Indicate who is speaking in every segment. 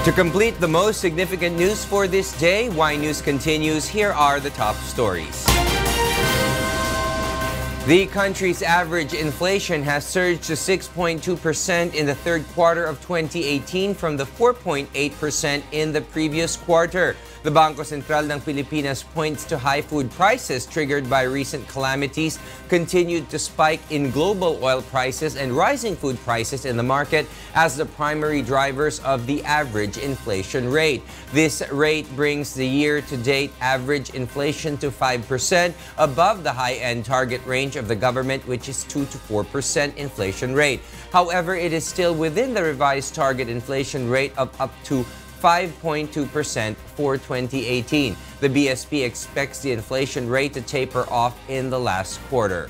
Speaker 1: To complete the most significant news for this day, Y News continues. Here are the top stories. The country's average inflation has surged to 6.2% in the third quarter of 2018 from the 4.8% in the previous quarter. The Bangko Sentral ng Pilipinas points to high food prices triggered by recent calamities, continued to spike in global oil prices, and rising food prices in the market as the primary drivers of the average inflation rate. This rate brings the year-to-date average inflation to 5%, above the high-end target range of the government, which is 2 to 4% inflation rate. However, it is still within the revised target inflation rate of up to 5.2% for 2018. The BSP expects the inflation rate to taper off in the last quarter.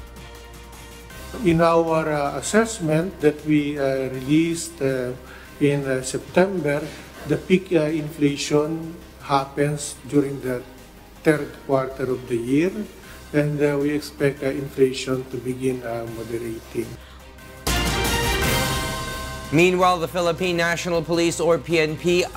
Speaker 2: In our assessment that we released in September, the peak inflation happens during the third quarter of the year, and we expect inflation to begin moderating.
Speaker 1: Meanwhile, the Philippine National Police, or PNP,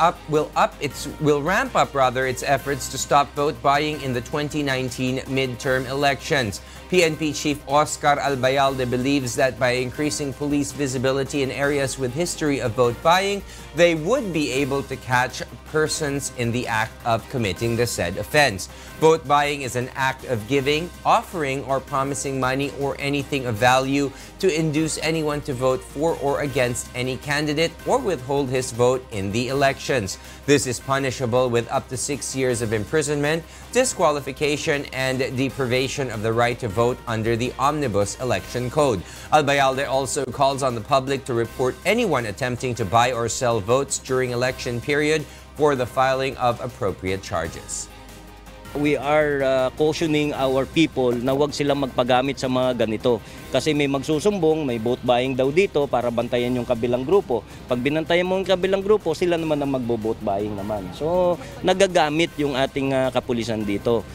Speaker 1: will ramp up its efforts to stop vote buying in the 2019 midterm elections. PNP Chief Oscar Albayalde believes that by increasing police visibility in areas with history of vote buying, they would be able to catch persons in the act of committing the said offense. Vote buying is an act of giving, offering, or promising money or anything of value to induce anyone to vote for or against any candidate or withhold his vote in the elections. This is punishable with up to 6 years of imprisonment, disqualification, and deprivation of the right to vote under the Omnibus Election Code. Albayalde also calls on the public to report anyone attempting to buy or sell votes during election period for the filing of appropriate charges.
Speaker 3: We are cautioning our people na wag silang magpagamit sa mga ganito. Kasi may magsusumbong, may vote buying daw dito para bantayan yung kabilang grupo. Pag binantayan mo yung kabilang grupo, sila naman ang magbo-vote buying naman. So, nagagamit yung ating kapulisan dito.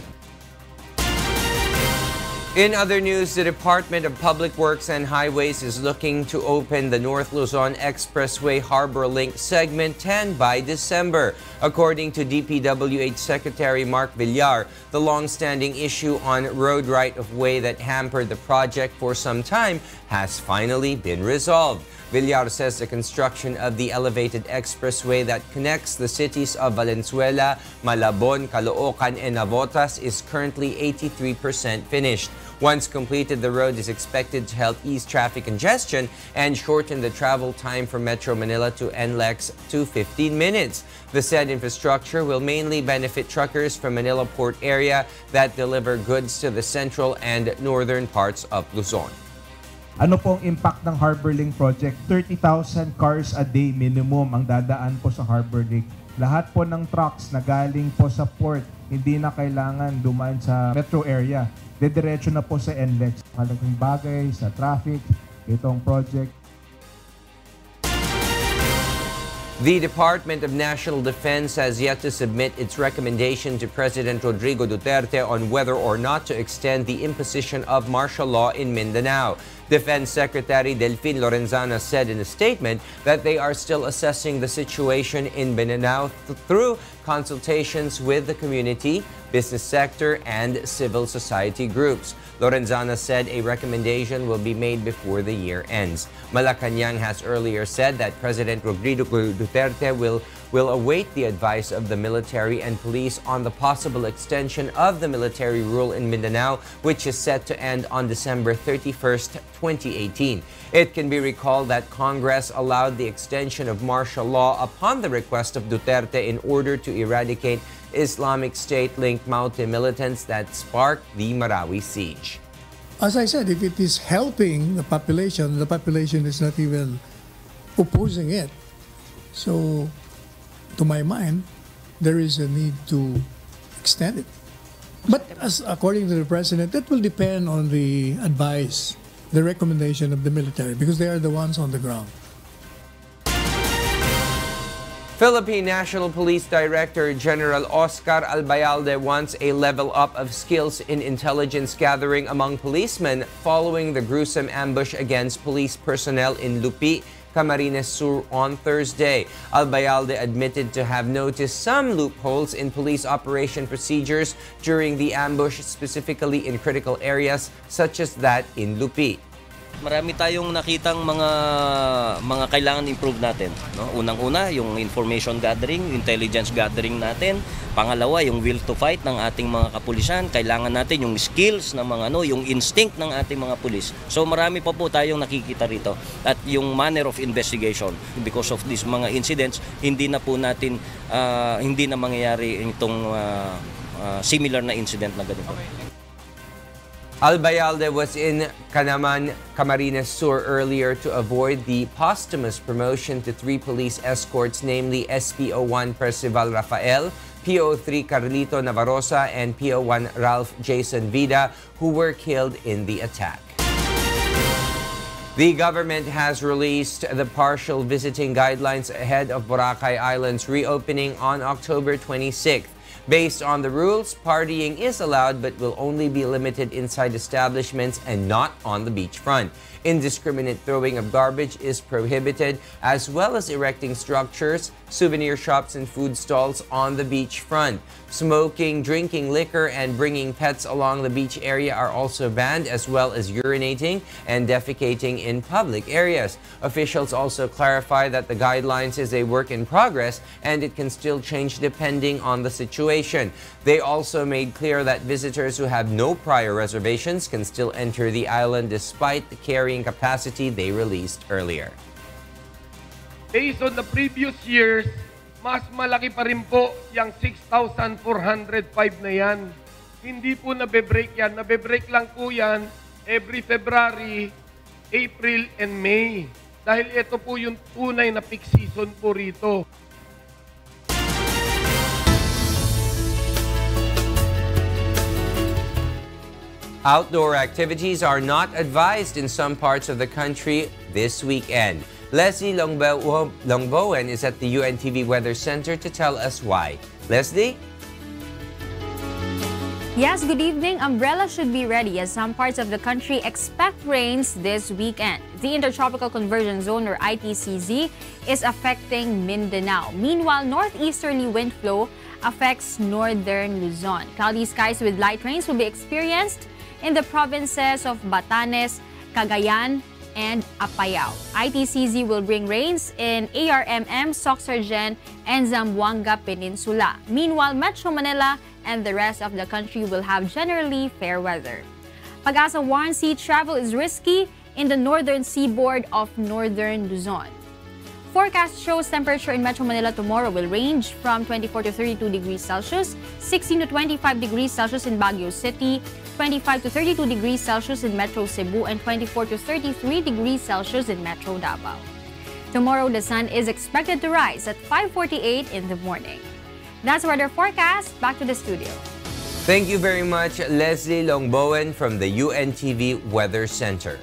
Speaker 1: In other news, the Department of Public Works and Highways is looking to open the North Luzon Expressway Harbor Link Segment 10 by December. According to DPWH Secretary Mark Villar, the long-standing issue on road right-of-way that hampered the project for some time has finally been resolved. Villar says the construction of the elevated expressway that connects the cities of Valenzuela, Malabon, Caloocan, and Navotas is currently 83% finished. Once completed, the road is expected to help ease traffic congestion and shorten the travel time from Metro Manila to NLEX to 15 minutes. The said infrastructure will mainly benefit truckers from Manila Port area that deliver goods to the central and northern parts of Luzon.
Speaker 4: Ano pong impact ng Harbor Link Project? 30,000 cars a day minimum ang dadaan po sa Harbor Link. Lahat po ng trucks na galing po sa port, hindi na kailangan dumaan sa metro area. Dediretso na po sa NLEX. Malaking bagay sa traffic, itong project.
Speaker 1: The Department of National Defense has yet to submit its recommendation to President Rodrigo Duterte on whether or not to extend the imposition of martial law in Mindanao. Defense Secretary Delfin Lorenzana said in a statement that they are still assessing the situation in Mindanao through consultations with the community, business sector, and civil society groups. Lorenzana said a recommendation will be made before the year ends. Malacanang has earlier said that President Rodrigo Duterte will await the advice of the military and police on the possible extension of the military rule in Mindanao, which is set to end on December 31st, 2018. It can be recalled that Congress allowed the extension of martial law upon the request of Duterte in order to eradicate Islamic State-linked Maute militants that sparked the Marawi siege.
Speaker 5: As I said, if it is helping the population is not even opposing it. So, to my mind, there is a need to extend it. But as according to the President, that will depend on the advice, the recommendation of the military, because they are the ones on the ground.
Speaker 1: Philippine National Police Director General Oscar Albayalde wants a level up of skills in intelligence gathering among policemen following the gruesome ambush against police personnel in Lupi, Camarines Sur on Thursday. Albayalde admitted to have noticed some loopholes in police operation procedures during the ambush, specifically in critical areas such as that in Lupi.
Speaker 3: Marami tayong nakitang mga kailangan improve natin, no? Unang-una, yung information gathering, intelligence gathering natin. Pangalawa, yung will to fight ng ating mga kapulisan. Kailangan natin yung skills ng mga yung instinct ng ating mga pulis. So marami pa po tayong nakikita rito. At yung manner of investigation, because of these mga incidents, hindi na po natin hindi na mangyayari itong similar na incident na ganito.
Speaker 1: Albayalde was in Camarines Sur earlier to avoid the posthumous promotion to 3 police escorts, namely SPO1 Percival Rafael, PO3 Carlito Navarrosa, and PO1 Ralph Jason Vida, who were killed in the attack. The government has released the partial visiting guidelines ahead of Boracay Island's reopening on October 26th. Based on the rules, partying is allowed but will only be limited inside establishments and not on the beachfront. Indiscriminate throwing of garbage is prohibited, as well as erecting structures, souvenir shops, and food stalls on the beachfront. Smoking, drinking liquor, and bringing pets along the beach area are also banned, as well as urinating and defecating in public areas. Officials also clarify that the guidelines is a work in progress and it can still change depending on the situation. They also made clear that visitors who have no prior reservations can still enter the island despite the carrying capacity they released earlier.
Speaker 6: Based on the previous years, mas malaki pa rin po yung 6,405 na yan. Hindi po nabe-break yan. Nabe-break lang po yan every February, April, and May. Dahil ito po yung tunay na peak season po rito.
Speaker 1: Outdoor activities are not advised in some parts of the country this weekend. Leslie Longbowen is at the UNTV Weather Center to tell us why. Leslie?
Speaker 7: Yes, good evening. Umbrellas should be ready as some parts of the country expect rains this weekend. The Intertropical Convergence Zone, or ITCZ, is affecting Mindanao. Meanwhile, northeasterly wind flow affects northern Luzon. Cloudy skies with light rains will be experienced in the provinces of Batanes, Cagayan, and Apayao. ITCZ will bring rains in ARMM, Soxargen, and Zamboanga Peninsula. Meanwhile, Metro Manila and the rest of the country will have generally fair weather. Pag-asa warns sea travel is risky in the northern seaboard of northern Luzon. Forecast shows temperature in Metro Manila tomorrow will range from 24 to 32 degrees Celsius, 16 to 25 degrees Celsius in Baguio City, 25 to 32 degrees Celsius in Metro Cebu, and 24 to 33 degrees Celsius in Metro Davao. Tomorrow, the sun is expected to rise at 5:48 in the morning. That's weather forecast. Back to the studio.
Speaker 1: Thank you very much, Leslie Longbowen from the UNTV Weather Center.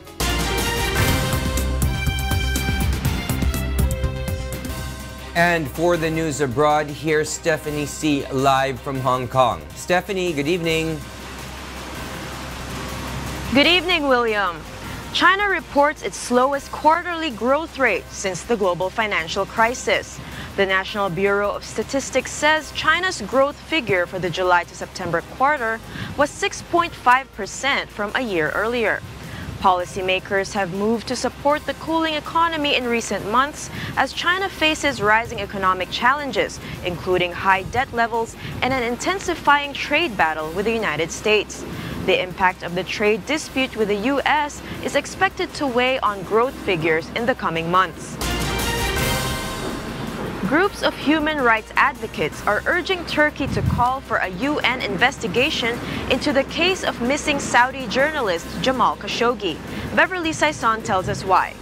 Speaker 1: And for the news abroad, here's Stephanie C. live from Hong Kong. Stephanie, good evening.
Speaker 8: Good evening, William. China reports its slowest quarterly growth rate since the global financial crisis. The National Bureau of Statistics says China's growth figure for the July to September quarter was 6.5% from a year earlier. Policymakers have moved to support the cooling economy in recent months as China faces rising economic challenges, including high debt levels and an intensifying trade battle with the United States. The impact of the trade dispute with the U.S. is expected to weigh on growth figures in the coming months. Groups of human rights advocates are urging Turkey to call for a UN investigation into the case of missing Saudi journalist Jamal Khashoggi. Beverly Saison tells us why.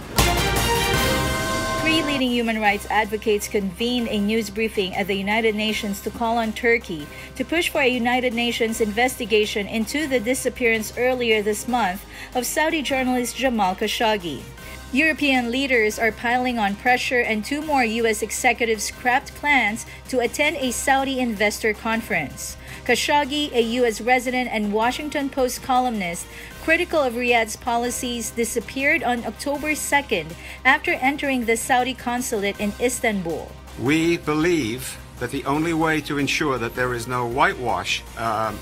Speaker 9: 3 leading human rights advocates convened a news briefing at the United Nations to call on Turkey to push for a United Nations investigation into the disappearance earlier this month of Saudi journalist Jamal Khashoggi. European leaders are piling on pressure, and 2 more U.S. executives scrapped plans to attend a Saudi investor conference. Khashoggi, a U.S. resident and Washington Post columnist, critical of Riyadh's policies, disappeared on October 2nd after entering the Saudi consulate in Istanbul.
Speaker 10: We believe that the only way to ensure that there is no whitewash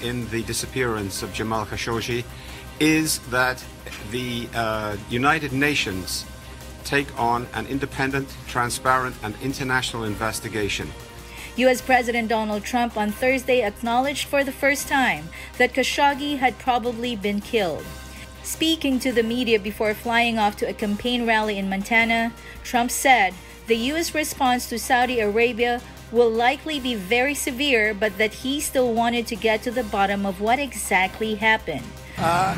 Speaker 10: in the disappearance of Jamal Khashoggi is that the United Nations take on an independent, transparent, and international investigation.
Speaker 9: U.S. President Donald Trump on Thursday acknowledged for the first time that Khashoggi had probably been killed. Speaking to the media before flying off to a campaign rally in Montana, Trump said the U.S. response to Saudi Arabia will likely be very severe, but that he still wanted to get to the bottom of what exactly happened.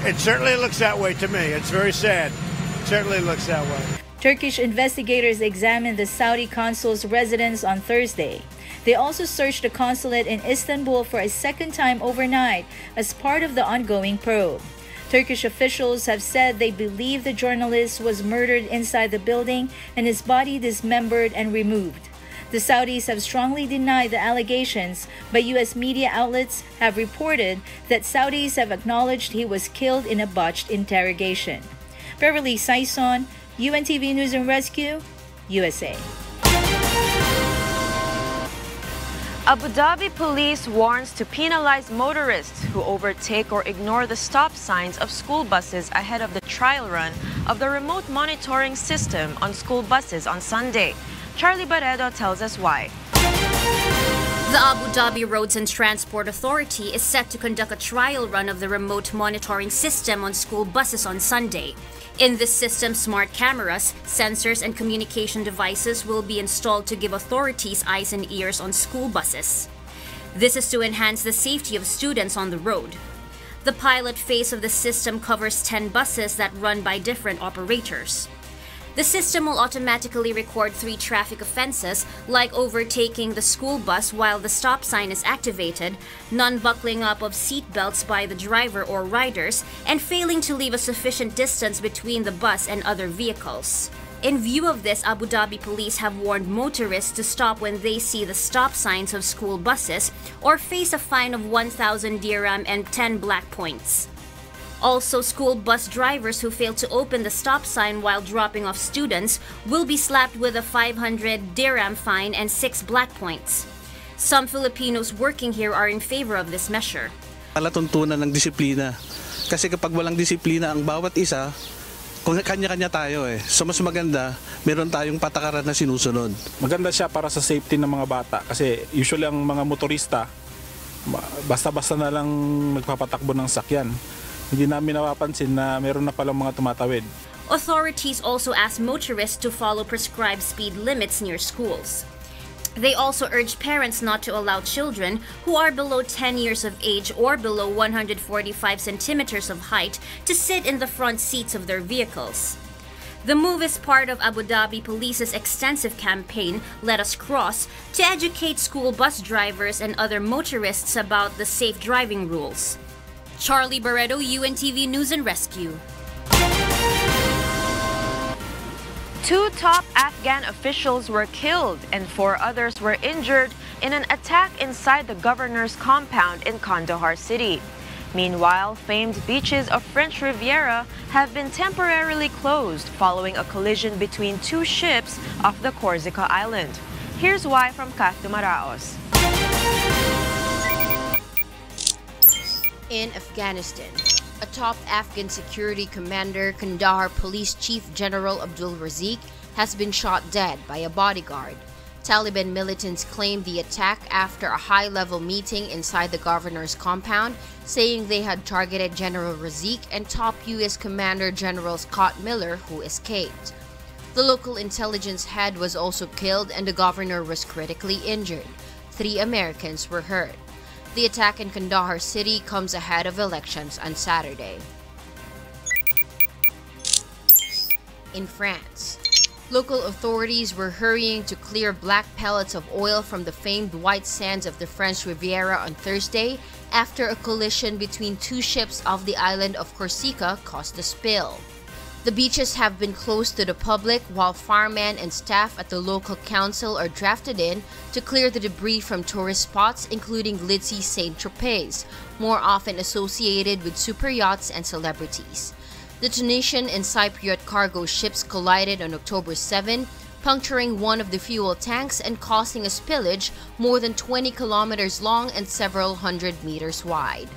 Speaker 11: It certainly looks that way to me. It's very sad. It certainly looks that way.
Speaker 9: Turkish investigators examined the Saudi consul's residence on Thursday. They also searched the consulate in Istanbul for a second time overnight as part of the ongoing probe. Turkish officials have said they believe the journalist was murdered inside the building and his body dismembered and removed. The Saudis have strongly denied the allegations, but U.S. media outlets have reported that Saudis have acknowledged he was killed in a botched interrogation. Beverly Saison, UNTV News and Rescue, USA.
Speaker 8: Abu Dhabi police warns to penalize motorists who overtake or ignore the stop signs of school buses ahead of the trial run of the remote monitoring system on school buses on Sunday. Charlie Barredo tells us why.
Speaker 12: The Abu Dhabi Roads and Transport Authority is set to conduct a trial run of the remote monitoring system on school buses on Sunday. In this system, smart cameras, sensors, and communication devices will be installed to give authorities eyes and ears on school buses. This is to enhance the safety of students on the road. The pilot phase of the system covers 10 buses that run by different operators. The system will automatically record 3 traffic offenses like overtaking the school bus while the stop sign is activated, non-buckling up of seat belts by the driver or riders, and failing to leave a sufficient distance between the bus and other vehicles. In view of this, Abu Dhabi police have warned motorists to stop when they see the stop signs of school buses or face a fine of 1,000 dirham and 10 black points. Also, school bus drivers who fail to open the stop sign while dropping off students will be slapped with a 500 dirham fine and 6 black points. Some Filipinos working here are in favor of this measure.
Speaker 13: Alatuntunan ng disiplina. Kasi kapag walang disiplina ang bawat isa, kung kanya-kanya tayo So mas maganda, meron tayong patakaran na sinusunod.
Speaker 14: Maganda siya para sa safety ng mga bata kasi usually ang mga motorista basta-basta na lang nagpapatakbo ng sakyan. Hindi namin napapansin na meron na palang mga tumatawid.
Speaker 12: Authorities also ask motorists to follow prescribed speed limits near schools. They also urge parents not to allow children who are below 10 years of age or below 145 centimeters of height to sit in the front seats of their vehicles. The move is part of Abu Dhabi Police's extensive campaign, Let Us Cross, to educate school bus drivers and other motorists about the safe driving rules. Charlie Barredo, UNTV News and Rescue.
Speaker 8: 2 top Afghan officials were killed and 4 others were injured in an attack inside the governor's compound in Kandahar City. Meanwhile, famed beaches of French Riviera have been temporarily closed following a collision between 2 ships off the Corsica island. Here's why from Castro.
Speaker 15: In Afghanistan, a top Afghan security commander, Kandahar Police Chief General Abdul Razik, has been shot dead by a bodyguard. Taliban militants claimed the attack after a high-level meeting inside the governor's compound, saying they had targeted General Razik and top U.S. Commander General Scott Miller, who escaped. The local intelligence head was also killed and the governor was critically injured. 3 Americans were hurt. The attack in Kandahar City comes ahead of elections on Saturday. In France, local authorities were hurrying to clear black pellets of oil from the famed white sands of the French Riviera on Thursday after a collision between 2 ships off the island of Corsica caused the spill. The beaches have been closed to the public while firemen and staff at the local council are drafted in to clear the debris from tourist spots including glitzy St. Tropez, more often associated with super yachts and celebrities. The Tunisian and Cypriot cargo ships collided on October 7, puncturing one of the fuel tanks and causing a spillage more than 20 kilometers long and several hundred meters wide.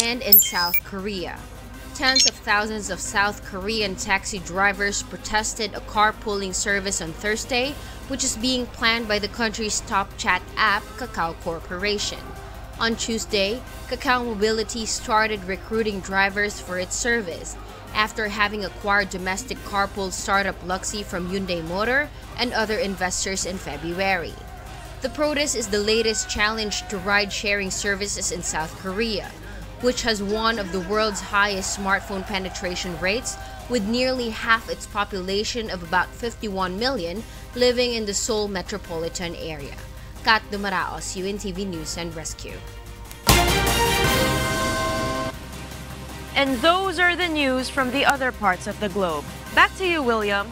Speaker 15: And in South Korea, tens of thousands of South Korean taxi drivers protested a carpooling service on Thursday, which is being planned by the country's top chat app, Kakao Corporation. On Tuesday, Kakao Mobility started recruiting drivers for its service after having acquired domestic carpool startup Luxy from Hyundai Motor and other investors in February. The protest is the latest challenge to ride-sharing services in South Korea, which has one of the world's highest smartphone penetration rates, with nearly half its population of about 51 million living in the Seoul metropolitan area. Kat Dumaraos, UNTV News and Rescue.
Speaker 8: And those are the news from the other parts of the globe. Back to you, William.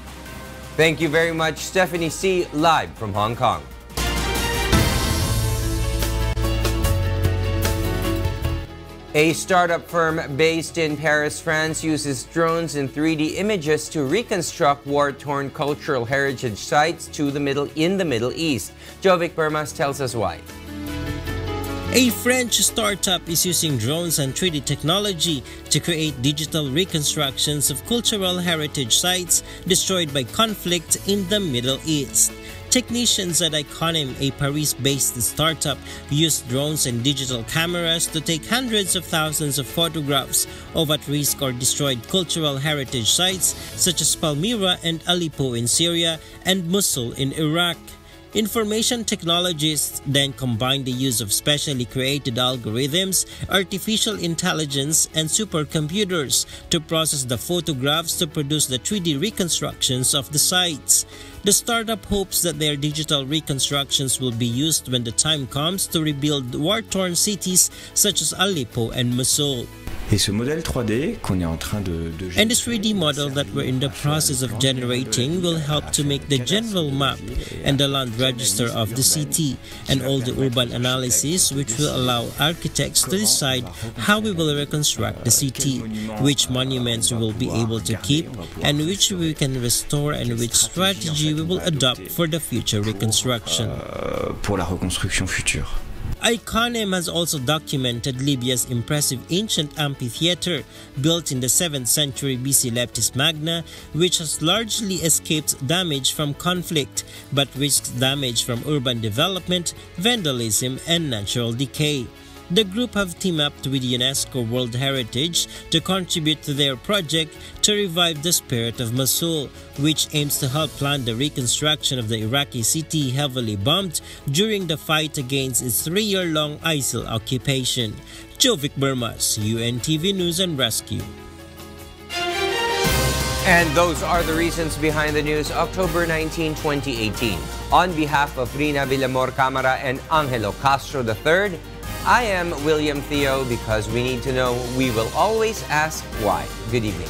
Speaker 1: Thank you very much, Stephanie C., live from Hong Kong. A startup firm based in Paris, France, uses drones and 3D images to reconstruct war-torn cultural heritage sites in the Middle East. Jovic Burmas tells us why.
Speaker 16: A French startup is using drones and 3D technology to create digital reconstructions of cultural heritage sites destroyed by conflict in the Middle East. Technicians at Iconim, a Paris-based startup, used drones and digital cameras to take hundreds of thousands of photographs of at-risk or destroyed cultural heritage sites such as Palmyra and Aleppo in Syria and Mosul in Iraq. Information technologists then combine the use of specially created algorithms, artificial intelligence, and supercomputers to process the photographs to produce the 3D reconstructions of the sites. The startup hopes that their digital reconstructions will be used when the time comes to rebuild war-torn cities such as Aleppo and Mosul.
Speaker 17: Et ce modèle 3D qu'on est en train de
Speaker 16: And this 3D model that we're in the process of generating will help to make the general map and the land register of the city and all the urban analysis, which will allow architects to decide how we will reconstruct the city, which monuments we will be able to keep and which we can restore and which strategy we will adopt for the future reconstruction.
Speaker 17: Pour la reconstruction future.
Speaker 16: Iconim has also documented Libya's impressive ancient amphitheater built in the 7th century BC Leptis Magna, which has largely escaped damage from conflict but risks damage from urban development, vandalism, and natural decay. The group have teamed up with UNESCO World Heritage to contribute to their project to revive the spirit of Mosul, which aims to help plan the reconstruction of the Iraqi city heavily bombed during the fight against its 3-year-long ISIL occupation. Jovic Burmas, UNTV News and Rescue.
Speaker 1: And those are the reasons behind the news, October 19, 2018. On behalf of Rheena, Villamor-Camara, and Angelo Castro III, I am William Thio. Because we need to know, we will always ask why. Good evening.